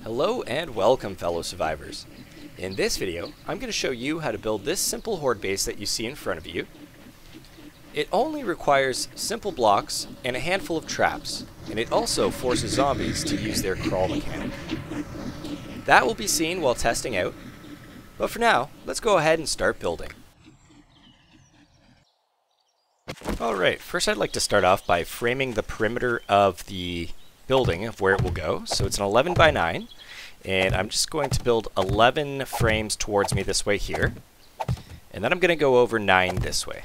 Hello and welcome, fellow survivors. In this video, I'm going to show you how to build this simple horde base that you see in front of you. It only requires simple blocks and a handful of traps, and it also forces zombies to use their crawl mechanic. That will be seen while testing out, but for now, let's go ahead and start building. Alright, first I'd like to start off by framing the perimeter of the building of where it will go. So it's an 11 by 9, and I'm just going to build 11 frames towards me this way here, and then I'm going to go over 9 this way.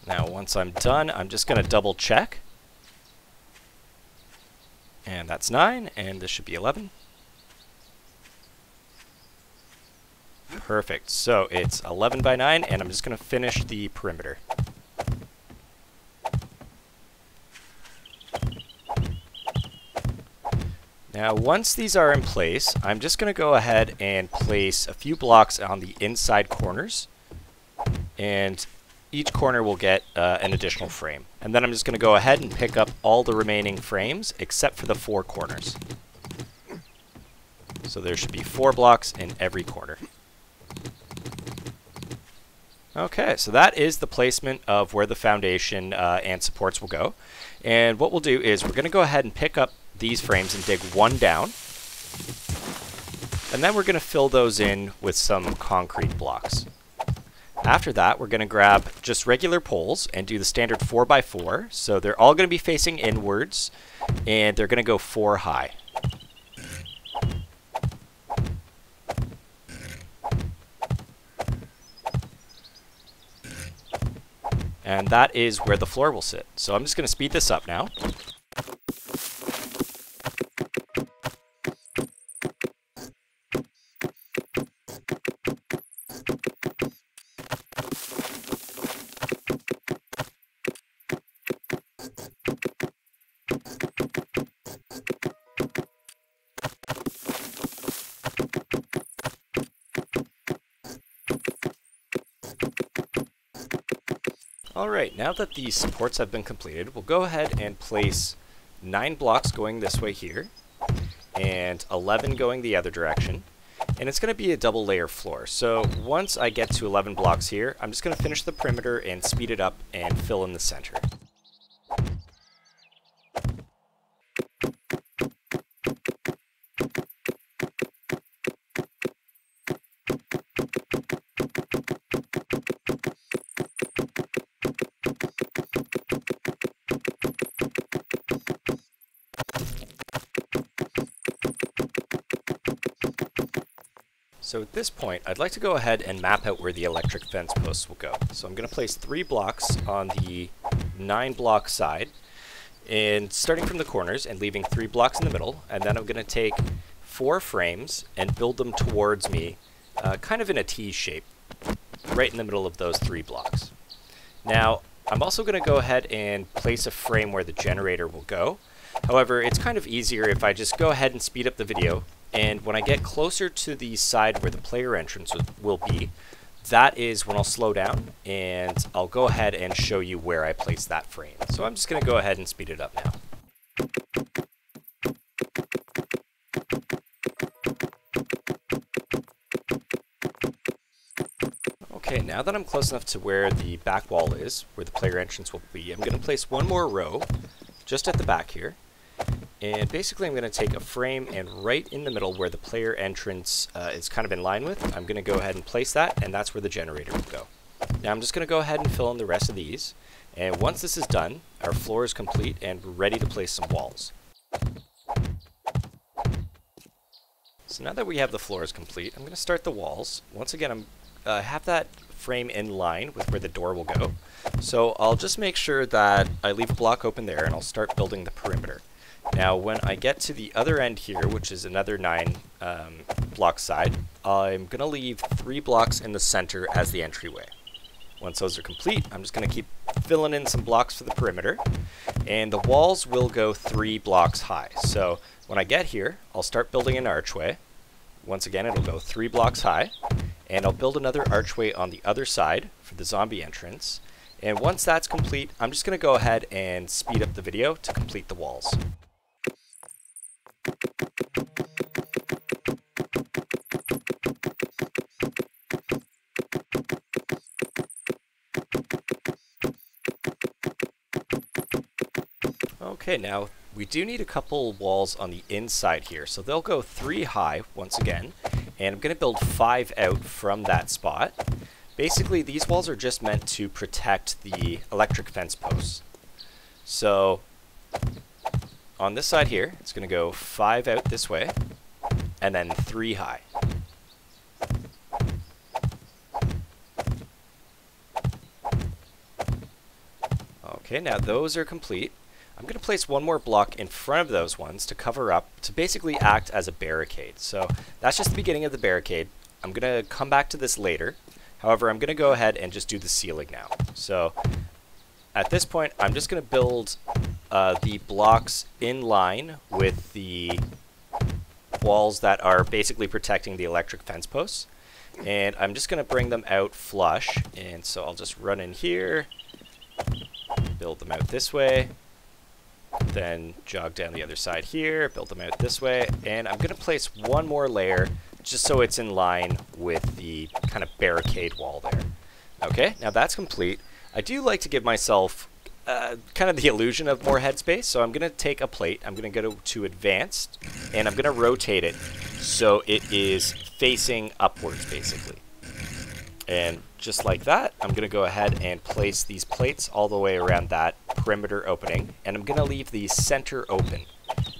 Now once I'm done, I'm just going to double check, and that's 9, and this should be 11. Perfect, so it's 11 by 9, and I'm just going to finish the perimeter. Now once these are in place, I'm just going to go ahead and place a few blocks on the inside corners, and each corner will get an additional frame. And then I'm just going to go ahead and pick up all the remaining frames except for the 4 corners. So there should be 4 blocks in every corner. Okay, so that is the placement of where the foundation and supports will go. And what we'll do is we're going to go ahead and pick up these frames and dig one down. And then we're going to fill those in with some concrete blocks. After that, we're going to grab just regular poles and do the standard 4x4. So they're all going to be facing inwards, and they're going to go 4 high. And that is where the floor will sit. So I'm just going to speed this up now. Alright, now that the supports have been completed, we'll go ahead and place 9 blocks going this way here, and 11 going the other direction, and it's going to be a double layer floor. So once I get to 11 blocks here, I'm just going to finish the perimeter and speed it up and fill in the center. So at this point, I'd like to go ahead and map out where the electric fence posts will go. So I'm going to place 3 blocks on the 9 block side, and starting from the corners and leaving 3 blocks in the middle, and then I'm going to take 4 frames and build them towards me, kind of in a T shape, right in the middle of those 3 blocks. Now, I'm also going to go ahead and place a frame where the generator will go. However, it's kind of easier if I just go ahead and speed up the video, and when I get closer to the side where the player entrance will be, that is when I'll slow down, and I'll go ahead and show you where I place that frame. So I'm just going to go ahead and speed it up now. Okay, now that I'm close enough to where the back wall is, where the player entrance will be, I'm going to place 1 more row just at the back here. And basically I'm going to take a frame, and right in the middle where the player entrance is kind of in line with, I'm going to go ahead and place that, and that's where the generator will go. Now I'm just going to go ahead and fill in the rest of these, and once this is done, our floor is complete and we're ready to place some walls. So now that we have the floors complete, I'm going to start the walls. Once again, I have that frame in line with where the door will go. So I'll just make sure that I leave a block open there, and I'll start building the perimeter. Now when I get to the other end here, which is another 9 block side, I'm going to leave 3 blocks in the center as the entryway. Once those are complete, I'm just going to keep filling in some blocks for the perimeter, and the walls will go 3 blocks high. So when I get here, I'll start building an archway. Once again, it'll go 3 blocks high, and I'll build another archway on the other side for the zombie entrance, And once that's complete, I'm just going to go ahead and speed up the video to complete the walls. Okay, now we do need a couple walls on the inside here, so they'll go 3 high once again, and I'm going to build 5 out from that spot. Basically, these walls are just meant to protect the electric fence posts. So on this side here, it's going to go 5 out this way, and then 3 high. Okay, now those are complete. I'm going to place one more block in front of those ones to cover up, to basically act as a barricade. So that's just the beginning of the barricade. I'm going to come back to this later. However, I'm going to go ahead and just do the ceiling now. So at this point, I'm just going to build the blocks in line with the walls that are basically protecting the electric fence posts. And I'm just going to bring them out flush. And so I'll just run in here, build them out this way, then jog down the other side here, build them out this way, and I'm going to place one more layer just so it's in line with the kind of barricade wall there. Okay, now that's complete. I do like to give myself kind of the illusion of more headspace, so I'm going to take a plate, I'm going to go to advanced, and I'm going to rotate it so it is facing upwards basically. And just like that, I'm going to go ahead and place these plates all the way around that perimeter opening. And I'm going to leave the center open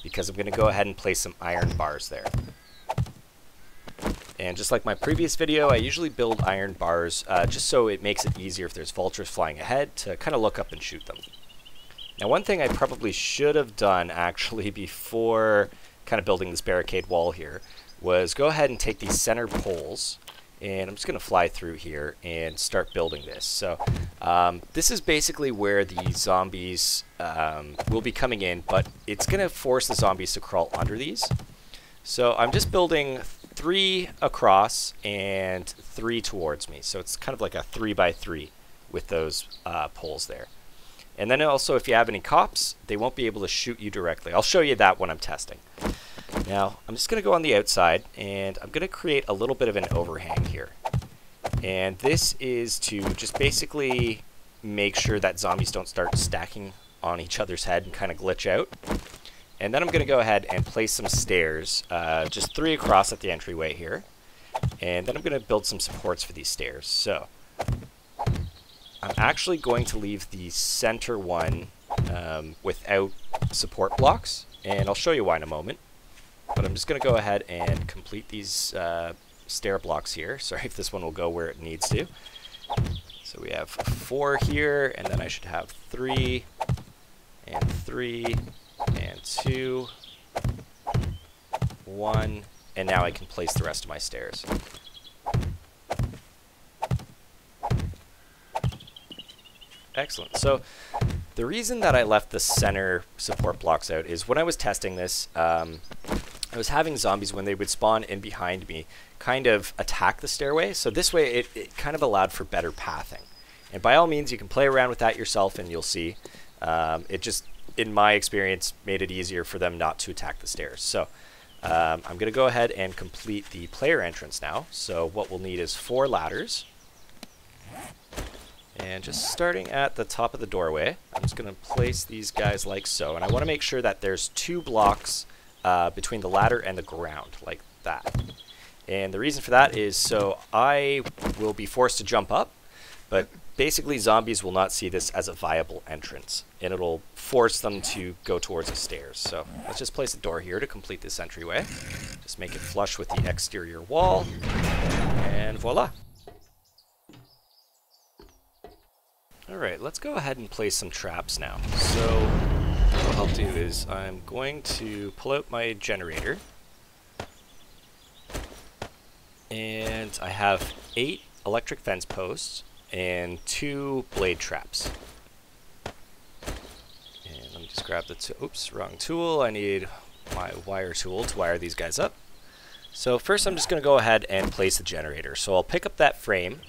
because I'm going to go ahead and place some iron bars there. And just like my previous video, I usually build iron bars just so it makes it easier if there's vultures flying ahead to kind of look up and shoot them. Now, one thing I probably should have done actually before kind of building this barricade wall here was go ahead and take these center poles. And I'm just going to fly through here and start building this. So this is basically where the zombies will be coming in, but it's going to force the zombies to crawl under these. So I'm just building 3 across and 3 towards me. So it's kind of like a 3x3 with those poles there. And then also, if you have any cops, they won't be able to shoot you directly. I'll show you that when I'm testing. Now, I'm just going to go on the outside, and I'm going to create a little bit of an overhang here. And this is to just basically make sure that zombies don't start stacking on each other's head and kind of glitch out. And then I'm going to go ahead and place some stairs, just 3 across at the entryway here. And then I'm going to build some supports for these stairs. So I'm actually going to leave the center one without support blocks, and I'll show you why in a moment. But I'm just going to go ahead and complete these stair blocks here. Sorry if this one will go where it needs to. So we have 4 here, and then I should have 3, and 3, and 2, 1, and now I can place the rest of my stairs. Excellent. So the reason that I left the center support blocks out is when I was testing this, I was having zombies, when they would spawn in behind me, kind of attack the stairway. So this way it kind of allowed for better pathing. And by all means, you can play around with that yourself and you'll see. It just, in my experience, made it easier for them not to attack the stairs. So I'm going to go ahead and complete the player entrance now. So what we'll need is 4 ladders. And just starting at the top of the doorway, I'm just going to place these guys like so. And I want to make sure that there's 2 blocks between the ladder and the ground, like that. And the reason for that is so I will be forced to jump up, but basically zombies will not see this as a viable entrance, and it'll force them to go towards the stairs. So let's just place a door here to complete this entryway. Just make it flush with the exterior wall, and voila. Alright, let's go ahead and place some traps now. So what I'll do is I'm going to pull out my generator, and I have 8 electric fence posts and 2 blade traps. And let me just grab the oops, wrong tool. I need my wire tool to wire these guys up. So first I'm just going to go ahead and place the generator. So I'll pick up that frame,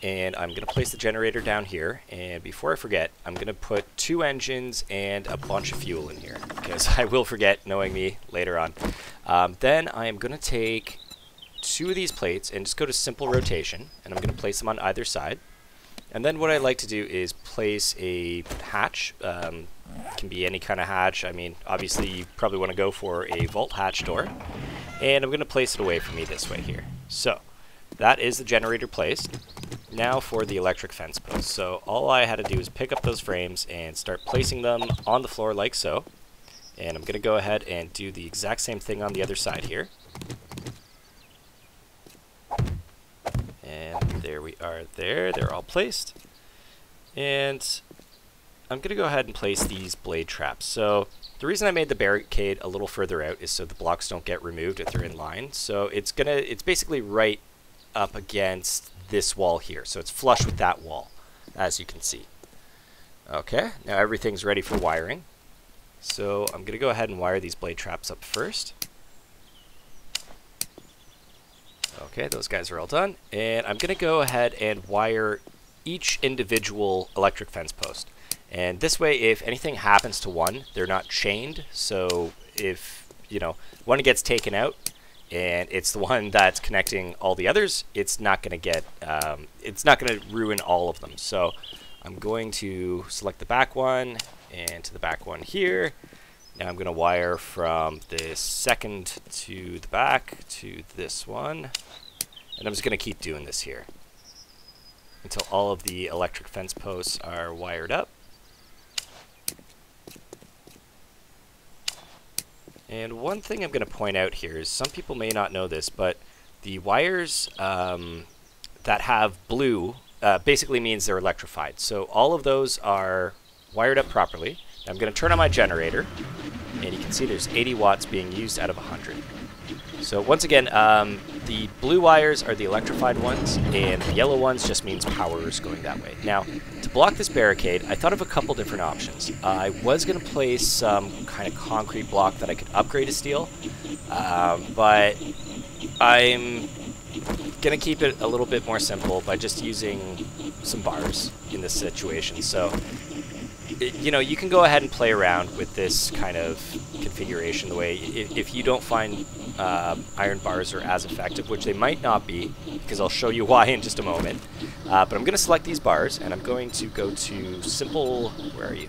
and I'm going to place the generator down here. And before I forget, I'm going to put 2 engines and a bunch of fuel in here, because I will forget, knowing me, later on. Then I am going to take 2 of these plates and just go to simple rotation, and I'm going to place them on either side. And then what I like to do is place a hatch. Can be any kind of hatch. I mean, obviously you probably want to go for a vault hatch door. And I'm going to place it away from me this way here. So that is the generator placed. Now for the electric fence post. So all I had to do is pick up those frames and start placing them on the floor like so. And I'm going to go ahead and do the exact same thing on the other side here. And there we are there. They're all placed. And I'm going to go ahead and place these blade traps. So the reason I made the barricade a little further out is so the blocks don't get removed if they're in line. So it's basically right up against this wall here. So it's flush with that wall, as you can see. Okay, now everything's ready for wiring. So I'm going to go ahead and wire these blade traps up first. Okay, those guys are all done. And I'm going to go ahead and wire each individual electric fence post. And this way, if anything happens to one, they're not chained. So if, one gets taken out and it's the one that's connecting all the others, it's not going to get, it's not going to ruin all of them. So I'm going to select the back one and to the back one here. Now I'm going to wire from this second to the back to this one. And I'm just going to keep doing this here until all of the electric fence posts are wired up. And one thing I'm going to point out here is some people may not know this, but the wires that have blue basically means they're electrified. So all of those are wired up properly. I'm going to turn on my generator, and you can see there's 80 watts being used out of 100. So once again, the blue wires are the electrified ones, and the yellow ones just means power is going that way. Now, to block this barricade, I thought of a couple different options. I was going to place some kind of concrete block that I could upgrade to steel, but I'm going to keep it a little bit more simple by just using some bars in this situation. So, you can go ahead and play around with this kind of configuration the way, if you don't find iron bars are as effective, which they might not be, because I'll show you why in just a moment. But I'm going to select these bars, and I'm going to go to simple, where are you?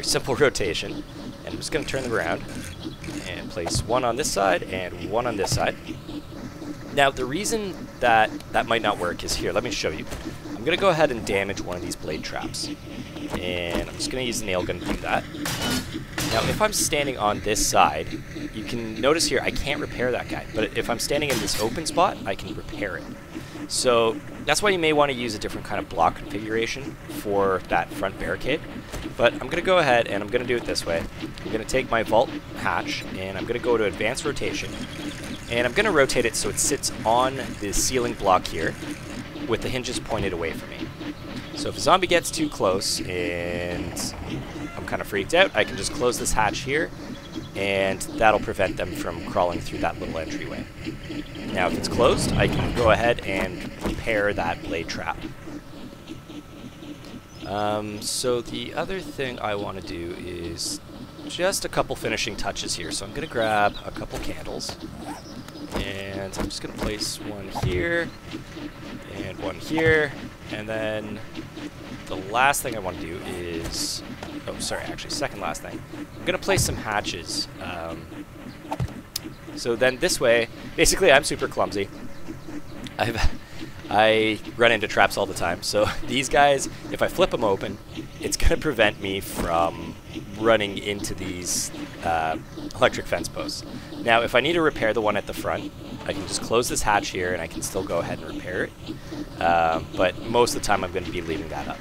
Simple rotation, and I'm just going to turn them around and place one on this side and one on this side. Now, the reason that that might not work is here. Let me show you. I'm going to go ahead and damage one of these blade traps, and I'm just going to use the nail gun to do that. Now, if I'm standing on this side, you can notice here I can't repair that guy, but if I'm standing in this open spot, I can repair it. So that's why you may want to use a different kind of block configuration for that front barricade. But I'm going to go ahead and I'm going to do it this way. I'm going to take my vault hatch, and I'm going to go to advanced rotation, and I'm going to rotate it so it sits on the ceiling block here with the hinges pointed away from me. So if a zombie gets too close and I'm kind of freaked out, I can just close this hatch here, and that'll prevent them from crawling through that little entryway. Now if it's closed, I can go ahead and repair that blade trap. So the other thing I want to do is just a couple finishing touches here. So I'm going to grab a couple candles, and I'm just going to place one here and one here, and then the last thing I want to do is, second last thing, I'm going to place some hatches. So then this way, basically I'm super clumsy. I run into traps all the time. So these guys, if I flip them open, it's going to prevent me from running into these electric fence posts. Now, if I need to repair the one at the front, I can just close this hatch here and I can still go ahead and repair it. But most of the time I'm going to be leaving that up.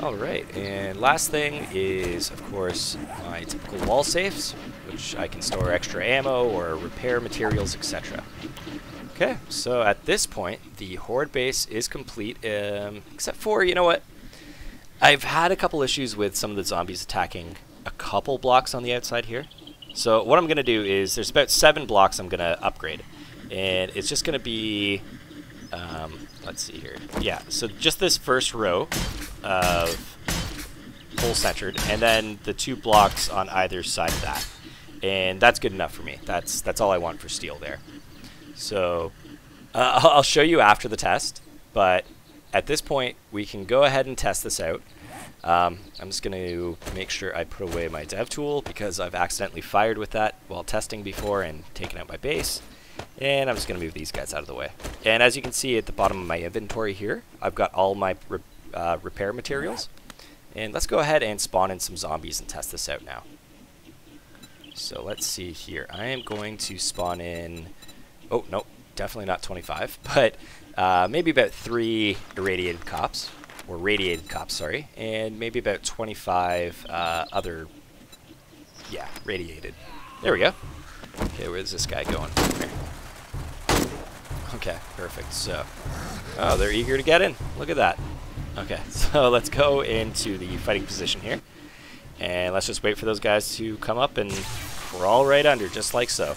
Alright, and last thing is, of course, my typical wall safes, which I can store extra ammo or repair materials, etc. Okay, so at this point, the horde base is complete, except for, you know what? I've had a couple issues with some of the zombies attacking a couple blocks on the outside here. So what I'm going to do is, there's about 7 blocks I'm going to upgrade. And it's just going to be Let's see here. Yeah, so just this first row of hole centered, and then the 2 blocks on either side of that. And that's good enough for me. That's all I want for steel there. So I'll show you after the test, but at this point we can go ahead and test this out. I'm just going to make sure I put away my dev tool because I've accidentally fired with that while testing before and taken out my base. And I'm just going to move these guys out of the way. And as you can see at the bottom of my inventory here, I've got all my repair materials. And let's go ahead and spawn in some zombies and test this out now. So let's see here. I am going to spawn in... Oh, no, definitely not 25, but maybe about 3 irradiated cops. Or radiated cops, sorry. And maybe about 25 other... Yeah, radiated. There we go. Okay, where's this guy going? Here. Okay, perfect. So, oh, they're eager to get in. Look at that. Okay, so let's go into the fighting position here. And let's just wait for those guys to come up and crawl right under, just like so.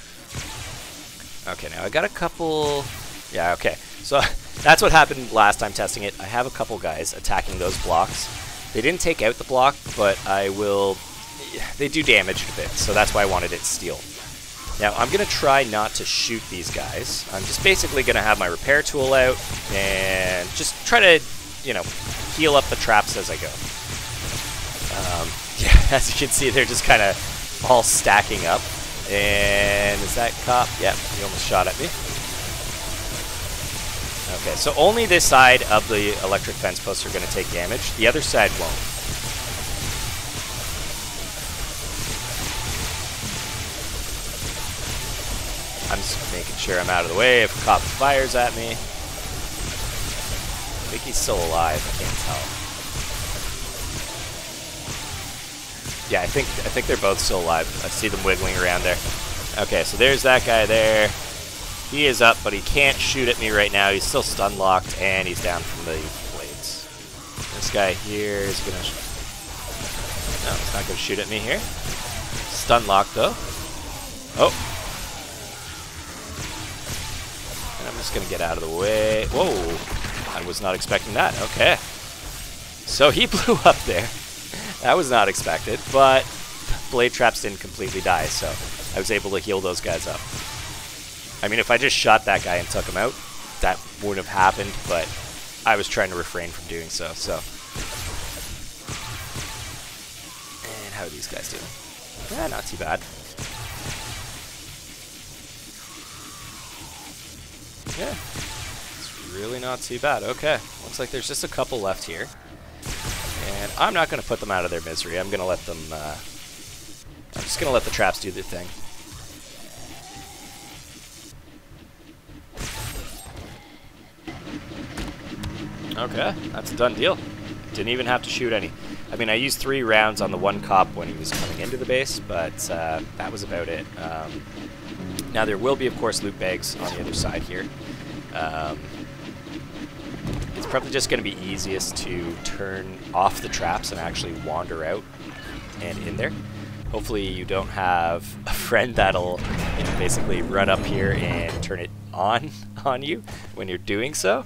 Okay, now I got a couple... Yeah, okay. So that's what happened last time testing it. I have a couple guys attacking those blocks. They didn't take out the block, but I will... They do damage a bit, so that's why I wanted it steel. Now, I'm going to try not to shoot these guys. I'm just basically going to have my repair tool out and just try to, you know, heal up the traps as I go. Yeah, as you can see, they're just kind of all stacking up. And is that cop? Yep, he almost shot at me. Okay, so only this side of the electric fence posts are going to take damage. The other side won't. I'm just making sure I'm out of the way if a cop fires at me. I think he's still alive, I can't tell. Yeah, I think they're both still alive. I see them wiggling around there. Okay, so there's that guy there. He is up, but he can't shoot at me right now. He's still stun locked, and he's down from the blades. This guy here is gonna... No, he's not gonna shoot at me here. Stun locked though. Oh. And I'm just gonna get out of the way. Whoa! I was not expecting that. Okay. So he blew up there. That was not expected, but blade traps didn't completely die, so I was able to heal those guys up. I mean, if I just shot that guy and took him out, that wouldn't have happened, but I was trying to refrain from doing so. And how are these guys doing? Yeah, not too bad. Yeah, it's really not too bad. Okay, looks like there's just a couple left here. And I'm not going to put them out of their misery. I'm going to let them, I'm just going to let the traps do their thing. Okay, that's a done deal. Didn't even have to shoot any. I mean, I used 3 rounds on the one cop when he was coming into the base, but that was about it. Now, there will be, of course, loot bags on the other side here. It's probably just going to be easiest to turn off the traps and actually wander out and in there. Hopefully you don't have a friend that'll, you know, basically run up here and turn it on you when you're doing so.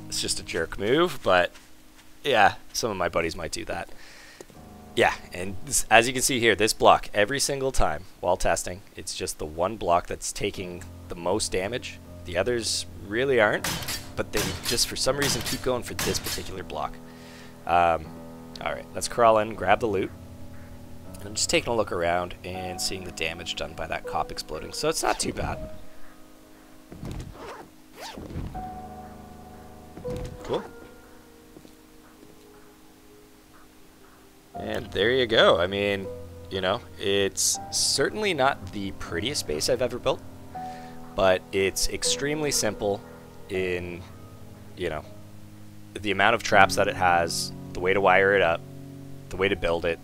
It's just a jerk move, but yeah, some of my buddies might do that. Yeah, and this, as you can see here, this block, every single time while testing, it's just the one block that's taking the most damage. The others really aren't, but they just for some reason keep going for this particular block. Alright, let's crawl in, grab the loot. I'm just taking a look around and seeing the damage done by that cop exploding, so it's not too bad. Cool. And there you go. I mean, you know, it's certainly not the prettiest base I've ever built, but it's extremely simple in, you know, the amount of traps that it has, the way to wire it up, the way to build it.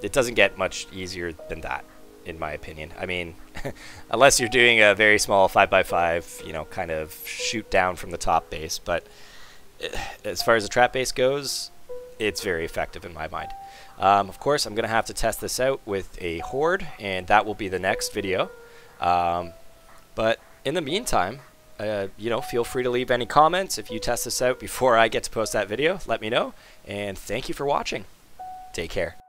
It doesn't get much easier than that, in my opinion. I mean, unless you're doing a very small 5x5, you know, kind of shoot down from the top base, but as far as the trap base goes, it's very effective in my mind. Of course, I'm going to have to test this out with a horde, and that will be the next video. But in the meantime, you know, feel free to leave any comments. If you test this out before I get to post that video, let me know. And thank you for watching. Take care.